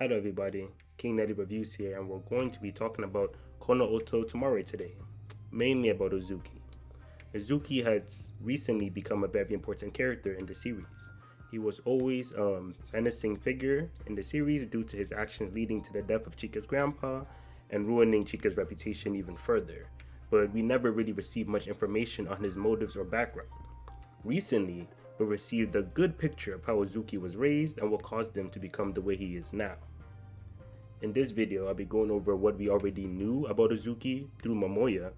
Hello everybody, King Netty Reviews here, and we're going to be talking about Kono Oto Tomare today, mainly about Uzuki. Uzuki has recently become a very important character in the series. He was always a menacing figure in the series due to his actions leading to the death of Chika's grandpa and ruining Chika's reputation even further, but we never really received much information on his motives or background. Recently, we received a good picture of how Uzuki was raised and what caused him to become the way he is now. In this video, I'll be going over what we already knew about Uzuki through Momoya,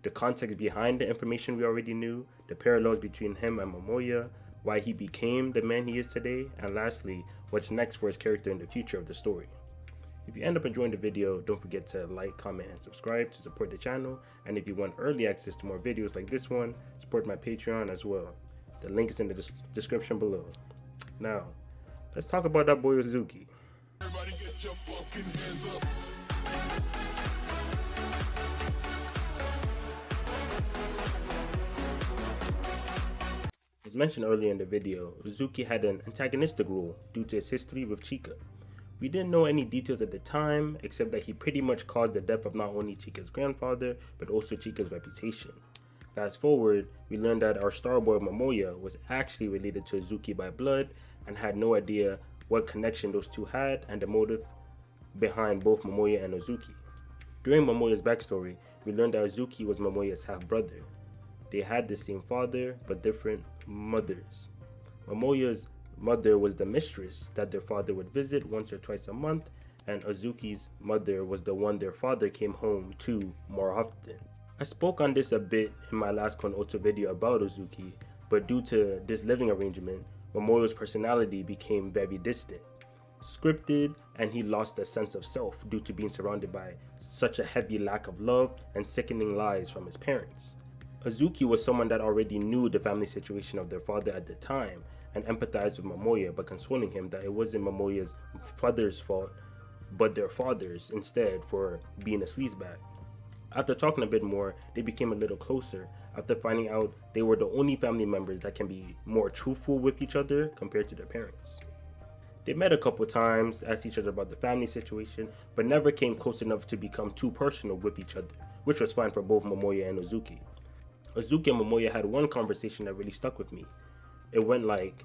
the context behind the information we already knew, the parallels between him and Momoya, why he became the man he is today, and lastly, what's next for his character in the future of the story. If you end up enjoying the video, don't forget to like, comment, and subscribe to support the channel, and if you want early access to more videos like this one, support my Patreon as well. The link is in the description below. Now, let's talk about that boy Uzuki. Everybody get your fucking hands up. As mentioned earlier in the video, Uzuki had an antagonistic role due to his history with Chika. We didn't know any details at the time, except that he pretty much caused the death of not only Chika's grandfather, but also Chika's reputation. Fast forward, we learned that our star boy Momoya was actually related to Uzuki by blood and had no idea what connection those two had and the motive behind both Momoya and Uzuki. During Momoya's backstory, we learned that Uzuki was Momoya's half-brother. They had the same father, but different mothers. Momoya's mother was the mistress that their father would visit once or twice a month, and Uzuki's mother was the one their father came home to more often. I spoke on this a bit in my last Kono Oto video about Uzuki, but due to this living arrangement, Momoya's personality became very distant, scripted, and he lost a sense of self due to being surrounded by such a heavy lack of love and sickening lies from his parents. Uzuki was someone that already knew the family situation of their father at the time and empathized with Momoya by consoling him that it wasn't Momoya's father's fault, but their father's instead for being a sleazebag. After talking a bit more, they became a little closer after finding out they were the only family members that can be more truthful with each other compared to their parents. They met a couple times, asked each other about the family situation, but never came close enough to become too personal with each other, which was fine for both Momoya and Uzuki. Uzuki and Momoya had one conversation that really stuck with me. It went like,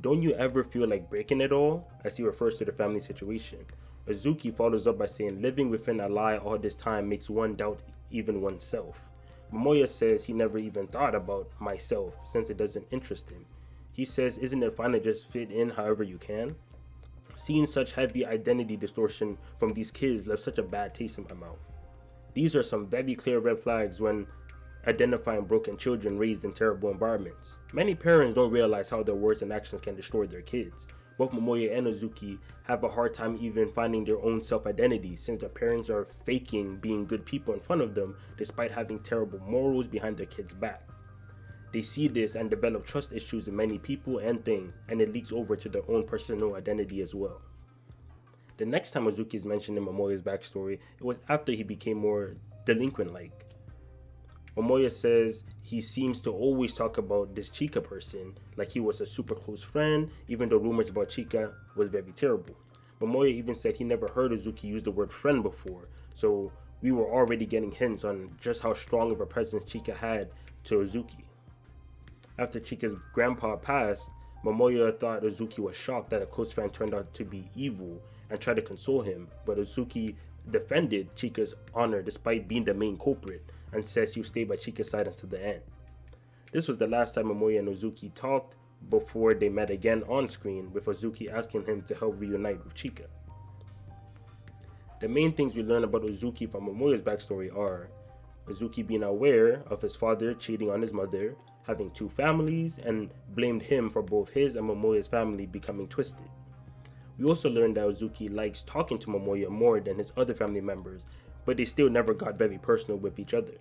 "Don't you ever feel like breaking it all?" as he refers to the family situation. Uzuki follows up by saying living within a lie all this time makes one doubt even oneself. Momoya says he never even thought about myself since it doesn't interest him. He says, isn't it fine to just fit in however you can? Seeing such heavy identity distortion from these kids left such a bad taste in my mouth. These are some very clear red flags when identifying broken children raised in terrible environments. Many parents don't realize how their words and actions can destroy their kids. Both Momoya and Uzuki have a hard time even finding their own self-identity since their parents are faking being good people in front of them despite having terrible morals behind their kids' back. They see this and develop trust issues in many people and things, and it leaks over to their own personal identity as well. The next time Uzuki is mentioned in Momoya's backstory, it was after he became more delinquent-like. Momoya says he seems to always talk about this Chika person like he was a super close friend, even though rumors about Chika was very terrible. Momoya even said he never heard Uzuki use the word friend before, so we were already getting hints on just how strong of a presence Chika had to Uzuki. After Chika's grandpa passed, Momoya thought Uzuki was shocked that a close friend turned out to be evil and tried to console him, but Uzuki defended Chika's honor despite being the main culprit and says he'll stay by Chika's side until the end. This was the last time Momoya and Uzuki talked before they met again on screen, with Uzuki asking him to help reunite with Chika. The main things we learn about Uzuki from Momoya's backstory are Uzuki being aware of his father cheating on his mother, having two families, and blamed him for both his and Momoya's family becoming twisted. We also learned that Uzuki likes talking to Momoya more than his other family members, but they still never got very personal with each other.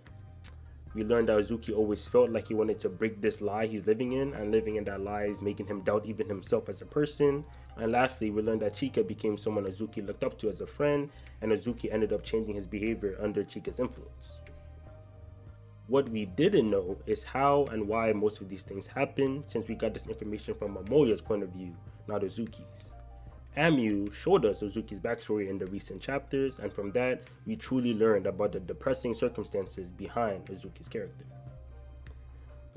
We learned that Uzuki always felt like he wanted to break this lie he's living in, and living in that lie is making him doubt even himself as a person. And lastly, we learned that Chika became someone Uzuki looked up to as a friend, and Uzuki ended up changing his behavior under Chika's influence. What we didn't know is how and why most of these things happen, since we got this information from Momoya's point of view, not Uzuki's. Amyuu showed us Uzuki's backstory in the recent chapters, and from that, we truly learned about the depressing circumstances behind Uzuki's character.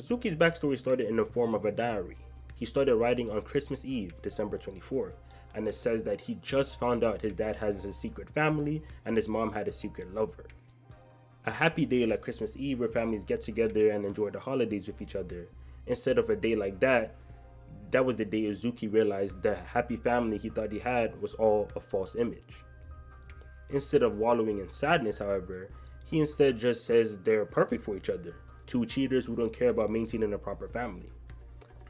Uzuki's backstory started in the form of a diary. He started writing on Christmas Eve, December 24th, and it says that he just found out his dad has a secret family and his mom had a secret lover. A happy day like Christmas Eve where families get together and enjoy the holidays with each other. Instead of a day like that, that was the day Uzuki realized the happy family he thought he had was all a false image. Instead of wallowing in sadness, however, he instead just says they're perfect for each other. Two cheaters who don't care about maintaining a proper family.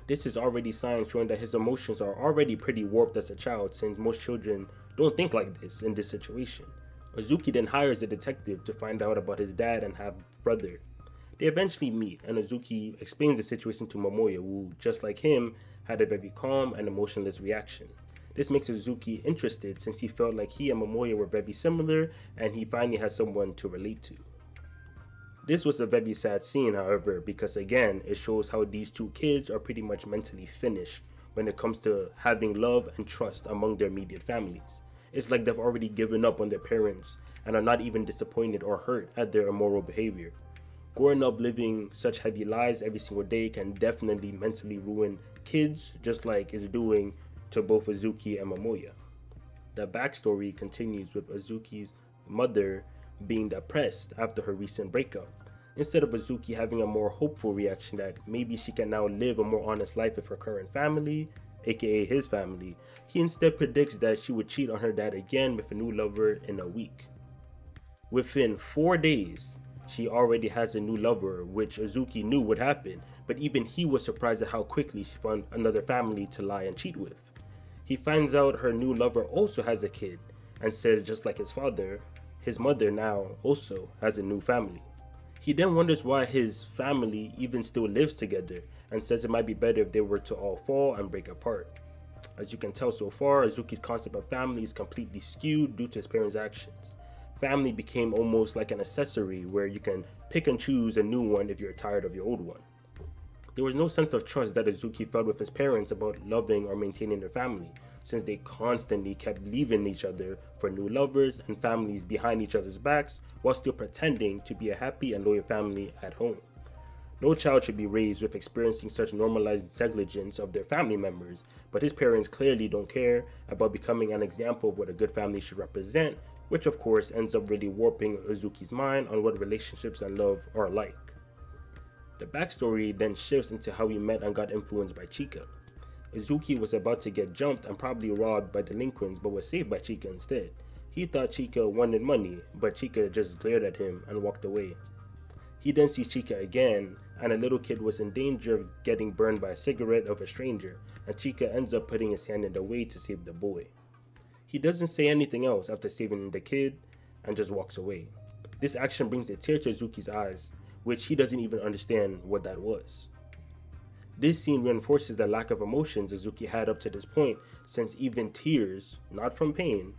This is already signs showing that his emotions are already pretty warped as a child, since most children don't think like this in this situation. Uzuki then hires a detective to find out about his dad and half-brother. They eventually meet, and Uzuki explains the situation to Momoya, who, just like him, had a very calm and emotionless reaction. This makes Uzuki interested since he felt like he and Momoya were very similar and he finally has someone to relate to. This was a very sad scene, however, because again, it shows how these two kids are pretty much mentally finished when it comes to having love and trust among their immediate families. It's like they've already given up on their parents and are not even disappointed or hurt at their immoral behavior. Growing up living such heavy lives every single day can definitely mentally ruin kids, just like it's doing to both Uzuki and Momoya. The backstory continues with Uzuki's mother being depressed after her recent breakup. Instead of Uzuki having a more hopeful reaction that maybe she can now live a more honest life with her current family, aka his family, he instead predicts that she would cheat on her dad again with a new lover in a week. Within 4 days, she already has a new lover, which Uzuki knew would happen, but even he was surprised at how quickly she found another family to lie and cheat with. He finds out her new lover also has a kid, and says just like his father, his mother now also has a new family. He then wonders why his family even still lives together, and says it might be better if they were to all fall and break apart. As you can tell so far, Uzuki's concept of family is completely skewed due to his parents' actions. Family became almost like an accessory where you can pick and choose a new one if you're tired of your old one. There was no sense of trust that Uzuki felt with his parents about loving or maintaining their family, since they constantly kept leaving each other for new lovers and families behind each other's backs while still pretending to be a happy and loyal family at home. No child should be raised with experiencing such normalized negligence of their family members, but his parents clearly don't care about becoming an example of what a good family should represent, which of course ends up really warping Uzuki's mind on what relationships and love are like. The backstory then shifts into how he met and got influenced by Chika. Uzuki was about to get jumped and probably robbed by delinquents, but was saved by Chika instead. He thought Chika wanted money, but Chika just glared at him and walked away. He then sees Chika again, and a little kid was in danger of getting burned by a cigarette of a stranger, and Chika ends up putting his hand in the way to save the boy. He doesn't say anything else after saving the kid, and just walks away. This action brings a tear to Uzuki's eyes, which he doesn't even understand what that was. This scene reinforces the lack of emotions Uzuki had up to this point, since even tears, not from pain,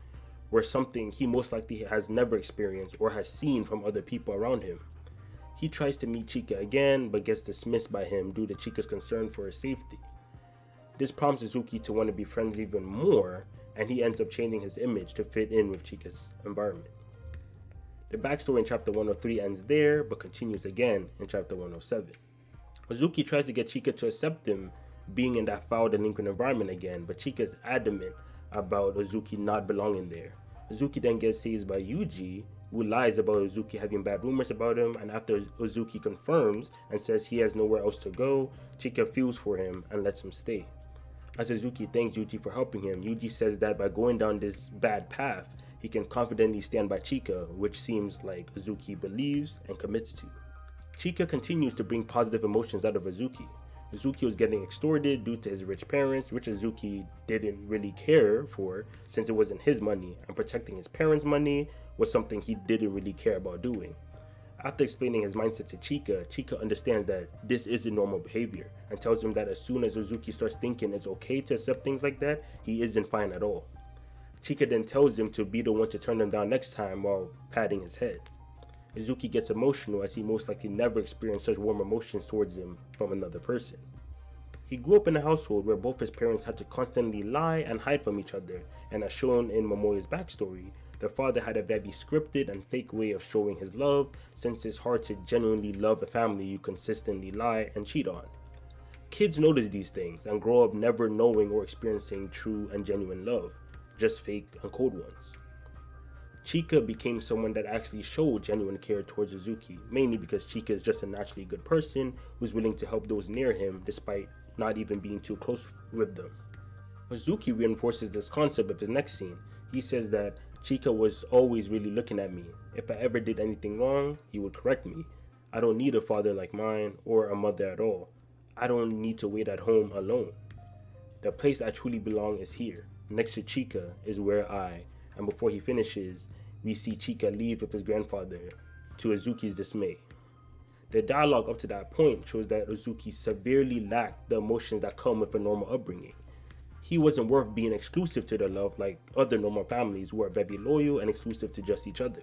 were something he most likely has never experienced or has seen from other people around him. He tries to meet Chika again, but gets dismissed by him due to Chika's concern for his safety. This prompts Uzuki to want to be friends even more, and he ends up changing his image to fit in with Chika's environment. The backstory in chapter 103 ends there, but continues again in chapter 107. Uzuki tries to get Chika to accept him being in that foul delinquent environment again, but Chika is adamant about Uzuki not belonging there. Uzuki then gets seized by Yuji, who lies about Uzuki having bad rumors about him, and after Uzuki confirms and says he has nowhere else to go, Chika feels for him and lets him stay. As Uzuki thanks Yuji for helping him, Yuji says that by going down this bad path, he can confidently stand by Chika, which seems like Uzuki believes and commits to. Chika continues to bring positive emotions out of Uzuki. Uzuki was getting extorted due to his rich parents, which Uzuki didn't really care for since it wasn't his money, and protecting his parents' money was something he didn't really care about doing. After explaining his mindset to Chika, Chika understands that this isn't normal behavior and tells him that as soon as Uzuki starts thinking it's okay to accept things like that, he isn't fine at all. Chika then tells him to be the one to turn him down next time while patting his head. Uzuki gets emotional as he most likely never experienced such warm emotions towards him from another person. He grew up in a household where both his parents had to constantly lie and hide from each other, and as shown in Momoya's backstory, their father had a very scripted and fake way of showing his love, since it's hard to genuinely love a family you consistently lie and cheat on. Kids notice these things and grow up never knowing or experiencing true and genuine love, just fake and cold ones. Chika became someone that actually showed genuine care towards Uzuki, mainly because Chika is just a naturally good person who's willing to help those near him despite not even being too close with them. Uzuki reinforces this concept of his next scene. He says that Chika was always really looking at me. If I ever did anything wrong, he would correct me. I don't need a father like mine or a mother at all. I don't need to wait at home alone. The place I truly belong is here. Next to Chika is where and before he finishes, we see Chika leave with his grandfather, to Uzuki's dismay. The dialogue up to that point shows that Uzuki severely lacked the emotions that come with a normal upbringing. He wasn't worth being exclusive to their love like other normal families who are very loyal and exclusive to just each other.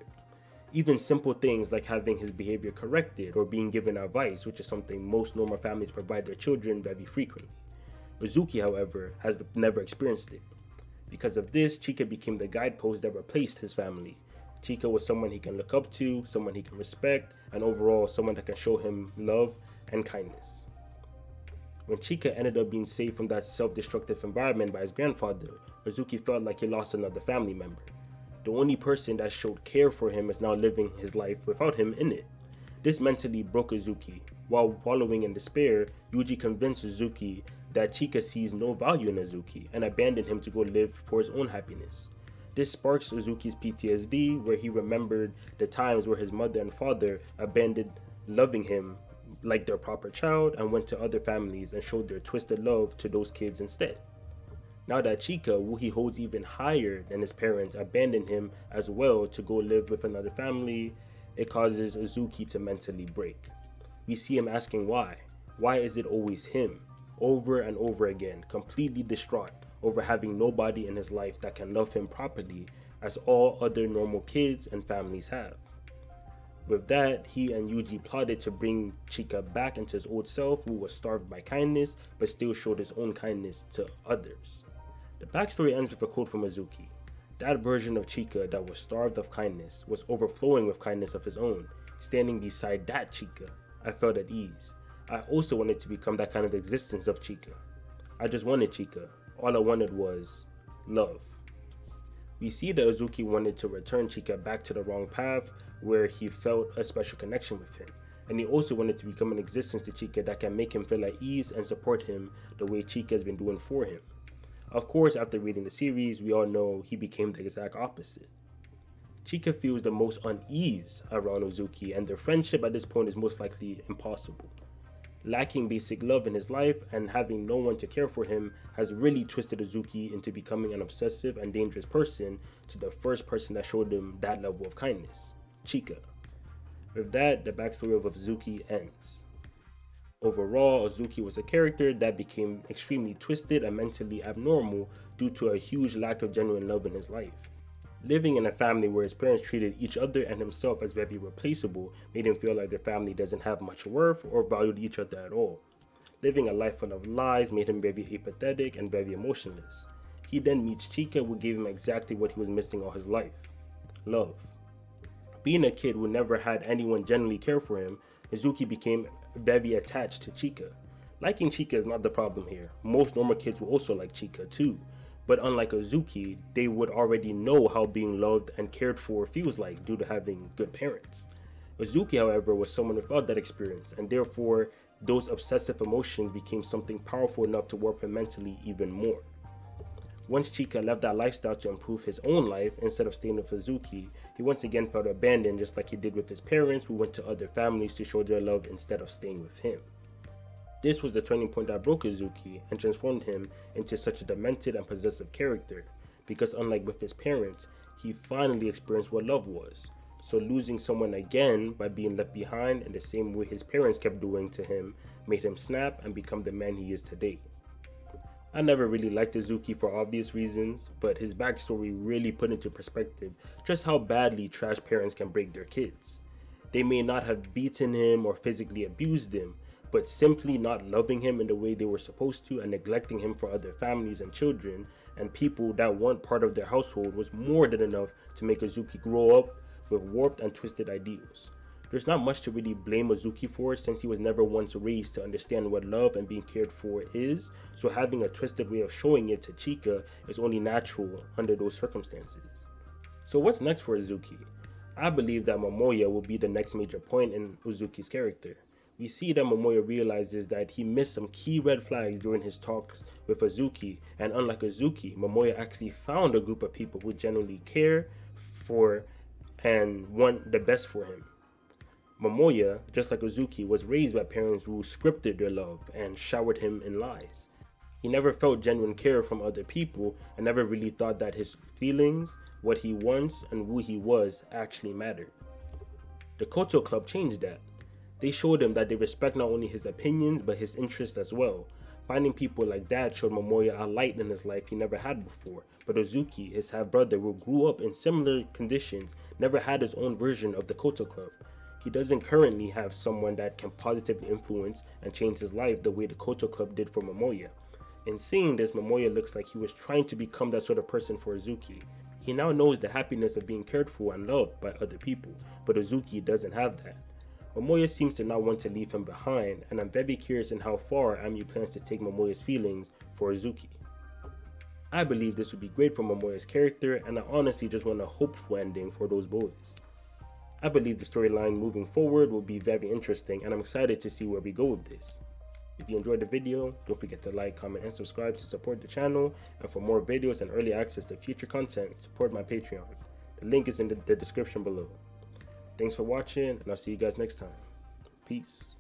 Even simple things like having his behavior corrected or being given advice, which is something most normal families provide their children very frequently. Uzuki, however, has never experienced it. Because of this, Chika became the guidepost that replaced his family. Chika was someone he can look up to, someone he can respect, and overall someone that can show him love and kindness. When Chika ended up being saved from that self-destructive environment by his grandfather, Uzuki felt like he lost another family member. The only person that showed care for him is now living his life without him in it. This mentally broke Uzuki. While wallowing in despair, Yuji convinced Uzuki that Chika sees no value in Uzuki and abandoned him to go live for his own happiness. This sparks Uzuki's PTSD, where he remembered the times where his mother and father abandoned loving him like their proper child and went to other families and showed their twisted love to those kids instead. Now that Chika, who he holds even higher than his parents, abandoned him as well to go live with another family, it causes Uzuki to mentally break. We see him asking why. Why is it always him? Over and over again, completely distraught over having nobody in his life that can love him properly as all other normal kids and families have. With that, he and Yuji plotted to bring Chika back into his old self, who was starved by kindness but still showed his own kindness to others. The backstory ends with a quote from Uzuki. That version of Chika that was starved of kindness was overflowing with kindness of his own. Standing beside that Chika, I felt at ease. I also wanted to become that kind of existence of Chika. I just wanted Chika. All I wanted was love. We see that Uzuki wanted to return Chika back to the wrong path where he felt a special connection with him. And he also wanted to become an existence to Chika that can make him feel at ease and support him the way Chika has been doing for him. Of course, after reading the series, we all know he became the exact opposite. Chika feels the most unease around Uzuki, and their friendship at this point is most likely impossible. Lacking basic love in his life and having no one to care for him has really twisted Uzuki into becoming an obsessive and dangerous person to the first person that showed him that level of kindness, Chika. With that, the backstory of Uzuki ends. Overall, Uzuki was a character that became extremely twisted and mentally abnormal due to a huge lack of genuine love in his life. Living in a family where his parents treated each other and himself as very replaceable made him feel like their family doesn't have much worth or valued each other at all. Living a life full of lies made him very apathetic and very emotionless. He then meets Chika, who gave him exactly what he was missing all his life: love. Being a kid who never had anyone genuinely care for him, Uzuki became very attached to Chika. Liking Chika is not the problem here. Most normal kids will also like Chika too. But unlike Uzuki, they would already know how being loved and cared for feels like due to having good parents. Uzuki, however, was someone without that experience, and therefore those obsessive emotions became something powerful enough to warp him mentally even more. Once Chika left that lifestyle to improve his own life instead of staying with Uzuki, he once again felt abandoned, just like he did with his parents, who went to other families to show their love instead of staying with him. This was the turning point that broke Uzuki and transformed him into such a demented and possessive character, because unlike with his parents, he finally experienced what love was. So losing someone again by being left behind in the same way his parents kept doing to him made him snap and become the man he is today. I never really liked Uzuki for obvious reasons, but his backstory really put into perspective just how badly trash parents can break their kids. They may not have beaten him or physically abused him, but simply not loving him in the way they were supposed to and neglecting him for other families and children and people that weren't part of their household was more than enough to make Uzuki grow up with warped and twisted ideals. There's not much to really blame Uzuki for since he was never once raised to understand what love and being cared for is, so having a twisted way of showing it to Chika is only natural under those circumstances. So what's next for Uzuki? I believe that Momoya will be the next major point in Uzuki's character. We see that Momoya realizes that he missed some key red flags during his talks with Uzuki, and unlike Uzuki, Momoya actually found a group of people who genuinely care for and want the best for him. Momoya, just like Uzuki, was raised by parents who scripted their love and showered him in lies. He never felt genuine care from other people and never really thought that his feelings, what he wants, and who he was actually mattered. The Koto Club changed that. They showed him that they respect not only his opinions but his interests as well. Finding people like that showed Momoya a light in his life he never had before, but Uzuki, his half-brother who grew up in similar conditions, never had his own version of the Koto Club. He doesn't currently have someone that can positively influence and change his life the way the Koto Club did for Momoya. In seeing this, Momoya looks like he was trying to become that sort of person for Uzuki. He now knows the happiness of being cared for and loved by other people, but Uzuki doesn't have that. Momoya seems to not want to leave him behind, and I'm very curious in how far Amyuu plans to take Momoya's feelings for Uzuki. I believe this would be great for Momoya's character, and I honestly just want a hopeful ending for those boys. I believe the storyline moving forward will be very interesting, and I'm excited to see where we go with this. If you enjoyed the video, don't forget to like, comment, and subscribe to support the channel, and for more videos and early access to future content, support my Patreon. The link is in the description below. Thanks for watching, and I'll see you guys next time. Peace.